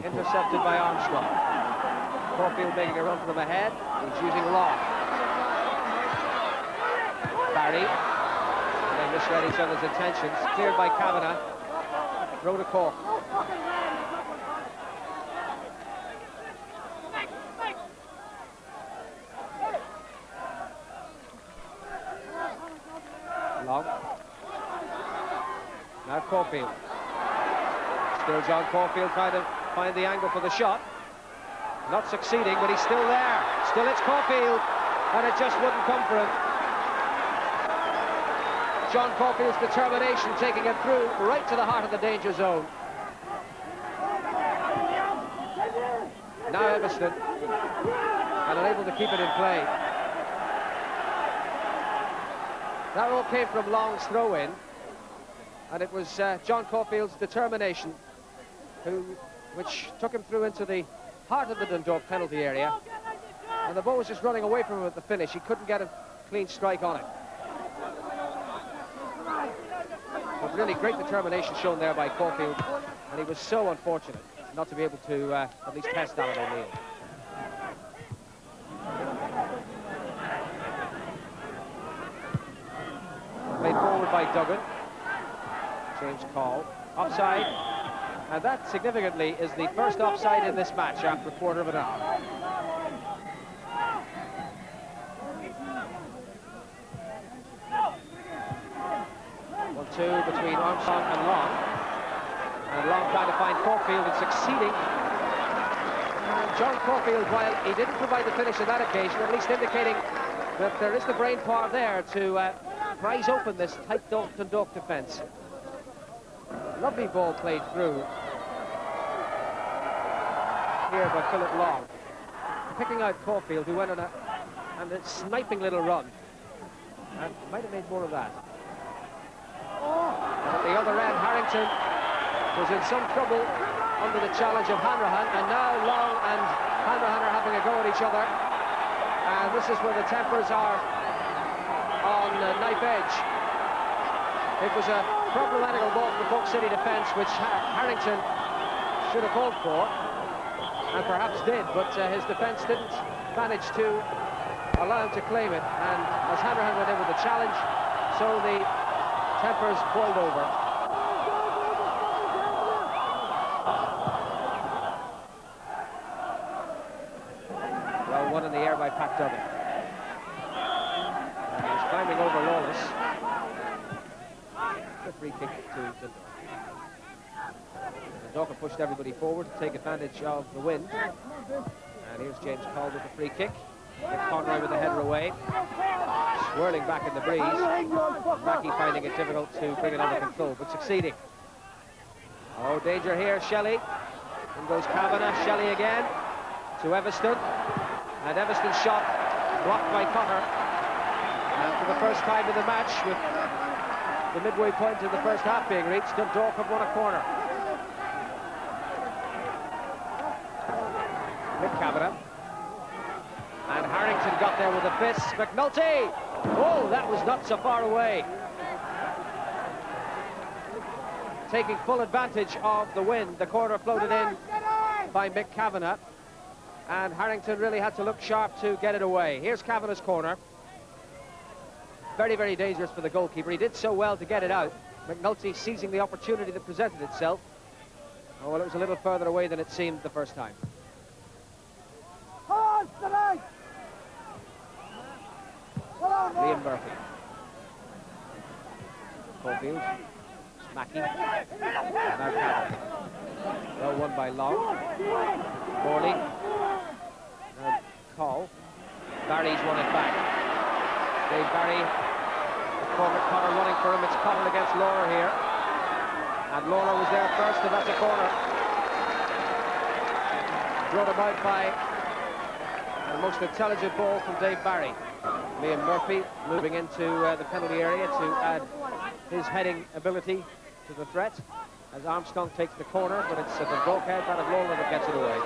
Intercepted by Armstrong. Corfield making a run for them ahead. He's using Long. Barry. They misread each other's intentions. Cleared by Kavanagh. Throw to Cork. Long. Now Corfield. Still John Corfield trying to find the angle for the shot. Not succeeding, but he's still there. Still it's Corfield, and it just wouldn't come for him. John Corfield's determination taking it through right to the heart of the danger zone. Now Everston, and unable to keep it in play. That all came from Long's throw-in, and it was John Corfield's determination which took him through into the heart of the Dundalk penalty area, and the ball was just running away from him at the finish. He couldn't get a clean strike on it. But really great determination shown there by Corfield, and he was so unfortunate not to be able to at least test Alan O'Neill. Played forward by Duggan. James Call. Offside. And that, significantly, is the first offside in this match after a quarter of an hour. Two between Armstrong and Long. And Long trying to find Corfield and succeeding. And John Corfield, while he didn't provide the finish on that occasion, at least indicating that there is the brain power there to prise open this tight Dundalk defence. Lovely ball played through here by Philip Long. Picking out Corfield, who went on a sniping little run. And might have made more of that. And at the other end, Harrington was in some trouble under the challenge of Hanrahan, and now Long and Hanrahan are having a go at each other. And this is where the tempers are on knife edge. It was a problematical ball for the Cork City defence, which Harrington should have called for, and perhaps did, but his defence didn't manage to allow him to claim it. And as Hanrahan went in with the challenge, so the tempers boiled over. Well, one in the air by Pat Duggan. And he's climbing over Lawless. The free kick to Dundalk. Dundalk pushed everybody forward to take advantage of the wind. And here's James Call with the free kick. Conroy with the header away. Swirling back in the breeze. Mackey finding it difficult to bring it under control, but succeeding. Oh, danger here, Shelley. In goes Kavanagh, Shelley again. To Everston. And Everston's shot blocked by Cotter. And for the first time in the match, with the midway point of the first half being reached, Dundalk have won a corner. Mick Kavanagh. And Harrington got there with a fist. McNulty! Oh, that was not so far away. Taking full advantage of the wind. The corner floated in by Mick Kavanagh. And Harrington really had to look sharp to get it away. Here's Kavanagh's corner. Very, very dangerous for the goalkeeper. He did so well to get it out. McNulty seizing the opportunity that presented itself. Oh, well, it was a little further away than it seemed the first time. Liam Murphy. Corfield. Mackey. Now Cavan. Well won by Long. Morley. Now Call. Barry's won it back. Dave Barry. Cormac Connor running for him. It's Connor against Laura here. And Laura was there first, and that's a corner. Brought about by the most intelligent ball from Dave Barry. Liam Murphy moving into the penalty area to add his heading ability to the threat as Armstrong takes the corner, but it's the Dundalk head, that of Lawler, that gets it away.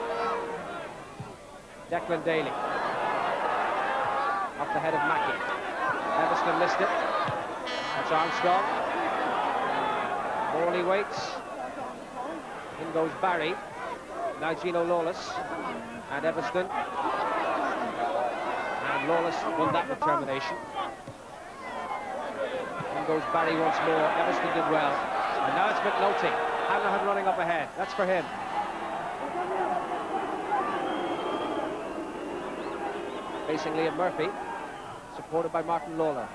Declan Daly off the head of Mackey. Everston missed it. That's Armstrong. Morley waits. In goes Barry. Now Gino Lawless and Evanston. And Lawless won that determination. In goes Barry once more. Evanston did well. And now it's McNulty. Hanrahan running up ahead. That's for him. Facing Liam Murphy, supported by Martin Lawler.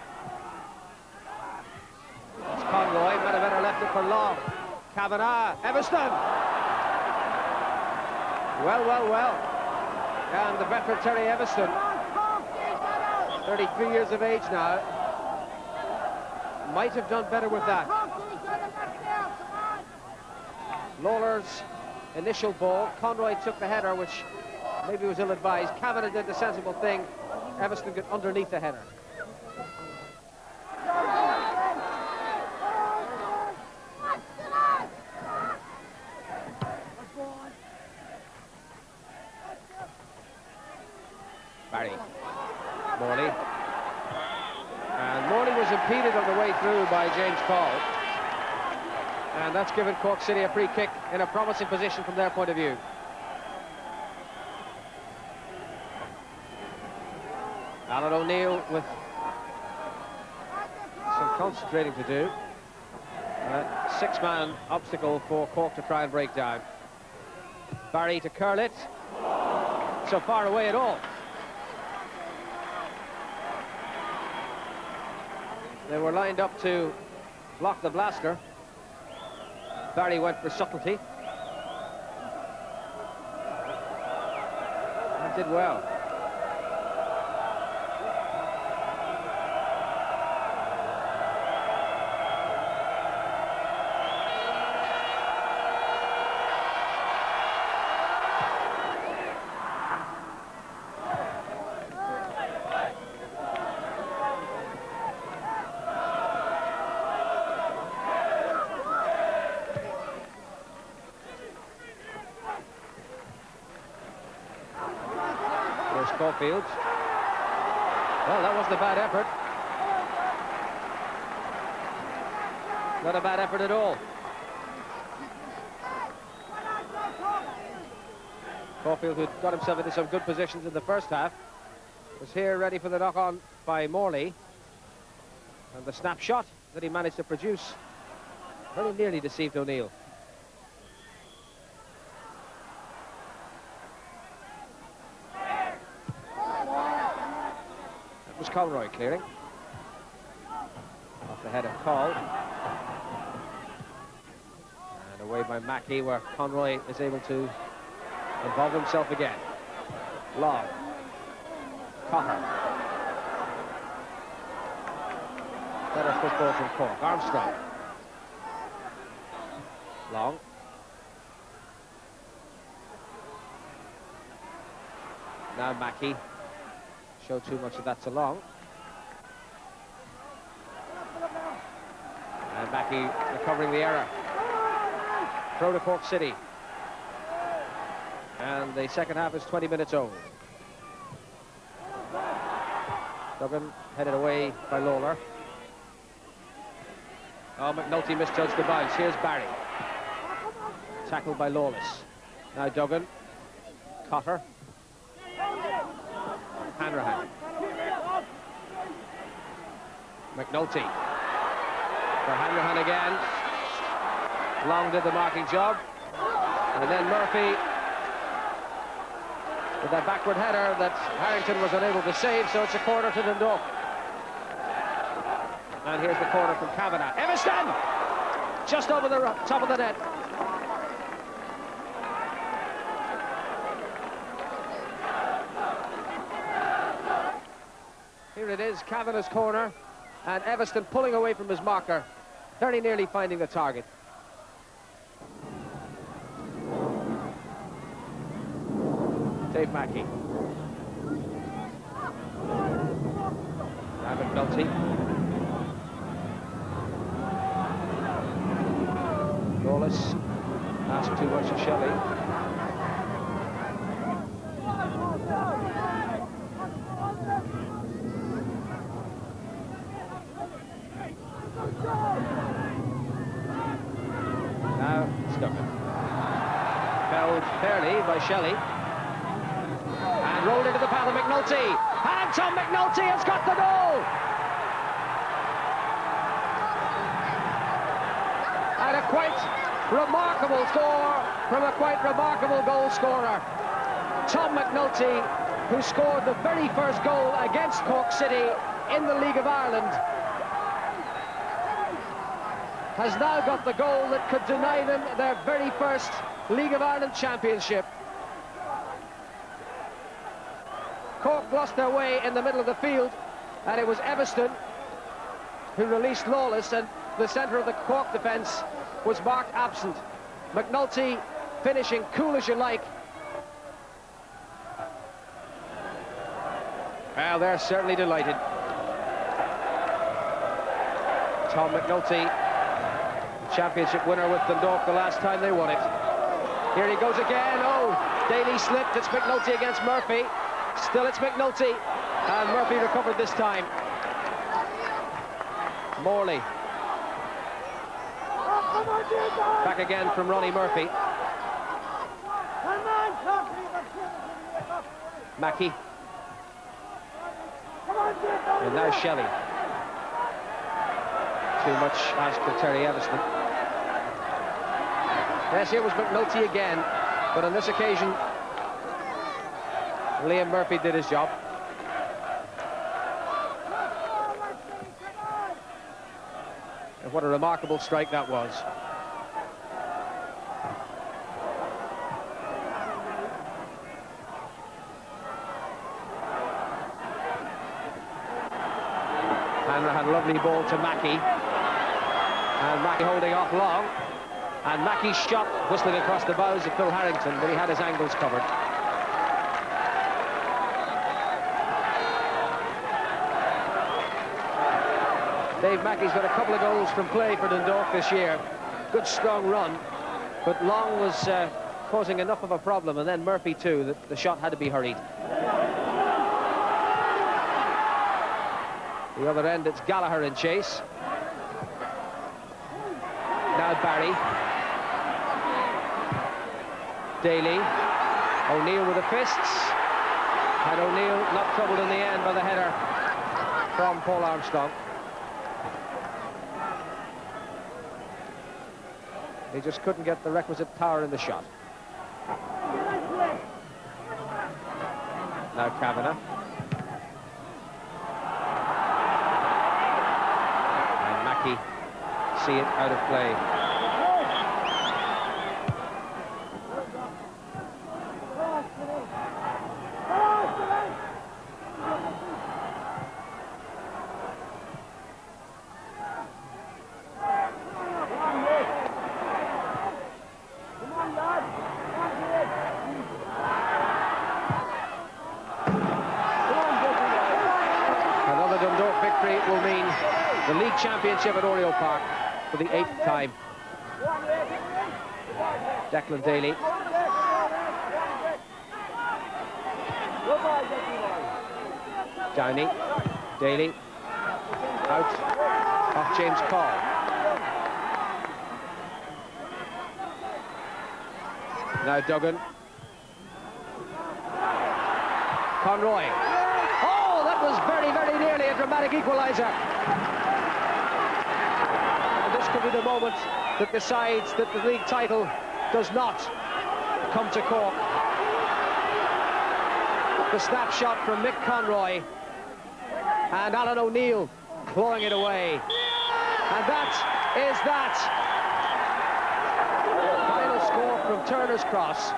It's Conroy. Might have better left it for Long. Kavanagh. Evanston. Well. And the veteran Terry Evanston, 33 years of age now, might have done better with that. Lawler's initial ball. Conroy took the header, which maybe was ill-advised. Kavanagh did the sensible thing. Evanston got underneath the header. Barry. Morley. And Morley was impeded on the way through by James Call. And that's given Cork City a free kick in a promising position from their point of view. Alan O'Neill with some concentrating to do. Six-man obstacle for Cork to try and break down. Barry to curl it. So far away at all. They were lined up to block the blaster. Barry went for subtlety. And did well. Caulfield. Well, that wasn't a bad effort. Not a bad effort at all. Caulfield, who got himself into some good positions in the first half, was here ready for the knock-on by Morley. And the snapshot that he managed to produce very nearly deceived O'Neill. Was Conroy clearing off the head of Call, and away by Mackey, where Conroy is able to involve himself again. Long. Cotter. Better football from Cork. Armstrong. Long. Now Mackey. Showed too much of that to Long. And Mackey recovering the error. Throw to Cork City. And the second half is 20 minutes old. Duggan headed away by Lawler. Oh, McNulty misjudged the bounce. Here's Barry. Tackled by Lawless. Now Duggan. Cotter. Hanrahan. McNulty. For Hanrahan again. Long did the marking job. And then Murphy with that backward header that Harrington was unable to save, so it's a corner to Dundalk. And here's the corner from Kavanagh. Evanston! Just over the top of the net. Here it is, Kavanagh's corner, and Evanston pulling away from his marker, very nearly finding the target. Dave Mackey. Now McNulty. Lawless asked too much of Shelley. Now Duggan. Fell held fairly by Shelley. And rolled into the path of McNulty. And Tom McNulty has got the goal! And a quite remarkable score from a quite remarkable goal scorer. Tom McNulty, who scored the very first goal against Cork City in the League of Ireland, has now got the goal that could deny them their very first League of Ireland championship. Cork lost their way in the middle of the field, and it was Evanston who released Lawless, and the centre of the Cork defence was marked absent. McNulty finishing cool as you like. Well, they're certainly delighted. Tom McNulty, championship winner with Dundalk the last time they won it. Here he goes again. Oh, Daly slipped. It's McNulty against Murphy. Still it's McNulty, and Murphy recovered this time. Morley. Back again from Ronnie Murphy. Mackey. And now Shelley. Too much asked for Terry Evanston. Yes, here was McNulty again, but on this occasion Liam Murphy did his job. And what a remarkable strike that was. Hanrahan, lovely ball to Mackey. And Mackey holding off long. And Mackey's shot whistling across the bows of Phil Harrington, but he had his angles covered. Dave Mackey's got a couple of goals from play for Dundalk this year. Good strong run, but Long was causing enough of a problem, and then Murphy too, that the shot had to be hurried. The other end, it's Gallagher in chase. Now Barry. Daly. O'Neill with the fists. And O'Neill not troubled in the end by the header from Paul Armstrong. He just couldn't get the requisite power in the shot. Now Kavanagh. And Mackey see it out of play. Will mean the league championship at Oriel Park for the 8th time. Declan Daly. Downey. Daly. Out. Off James Call. Now Duggan. Conroy. Was very, very nearly a dramatic equaliser. And this could be the moment that decides that the league title does not come to Cork. The snapshot from Mick Conroy and Alan O'Neill clawing it away. And that is that. Final score from Turner's Cross.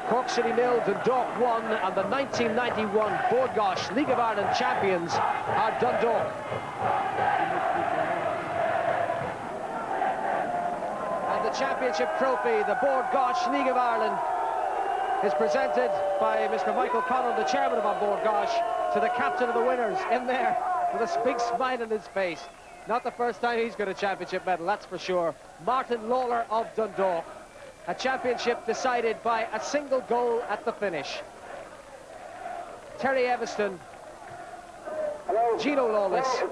Cork City 0, Dundalk 1, and the 1991 Bord Gáis League of Ireland champions are Dundalk. And the championship trophy, the Bord Gáis League of Ireland, is presented by Mr. Michael Connell, the chairman of our Bord Gáis, to the captain of the winners in there with a big smile on his face. Not the first time he's got a championship medal, that's for sure. Martin Lawler of Dundalk. A championship decided by a single goal at the finish. Terry Evanston, Gino Lawless,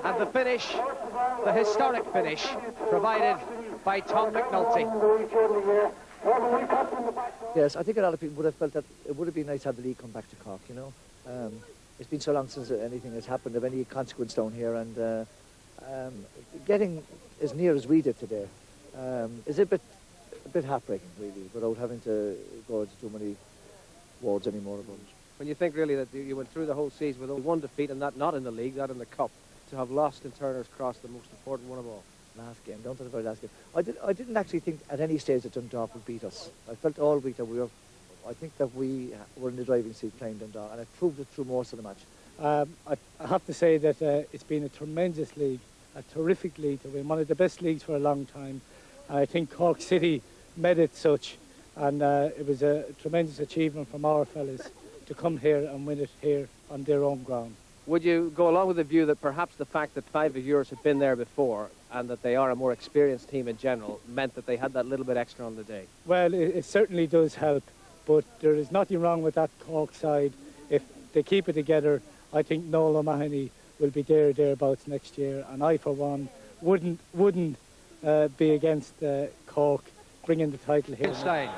and the finish, the historic finish, provided by Tom McNulty. Yes, I think a lot of people would have felt that it would have been nice to have the league come back to Cork, you know. It's been so long since anything has happened of any consequence down here, and getting as near as we did today is a bit heartbreaking, really, without having to go into too many wards anymore about it. When you think really that you went through the whole season with only one defeat, and that not in the league, that in the cup, to have lost in Turner's Cross, the most important one of all. Last game, down to the very last game. I didn't actually think at any stage that Dundalk would beat us. I felt all week that I think that we were in the driving seat playing Dundalk, and it proved it through most of the match. I have to say that it's been a tremendous league, a terrific league to win, one of the best leagues for a long time. And I think Cork City made it such, and it was a tremendous achievement from our fellas to come here and win it here on their own ground. Would you go along with the view that perhaps the fact that 5 of yours had been there before and that they are a more experienced team in general meant that they had that little bit extra on the day? Well, it certainly does help, but there is nothing wrong with that Cork side. If they keep it together, I think Noel O'Mahony will be thereabouts next year, and I, for one, wouldn't be against Cork bringing the title here. Stein.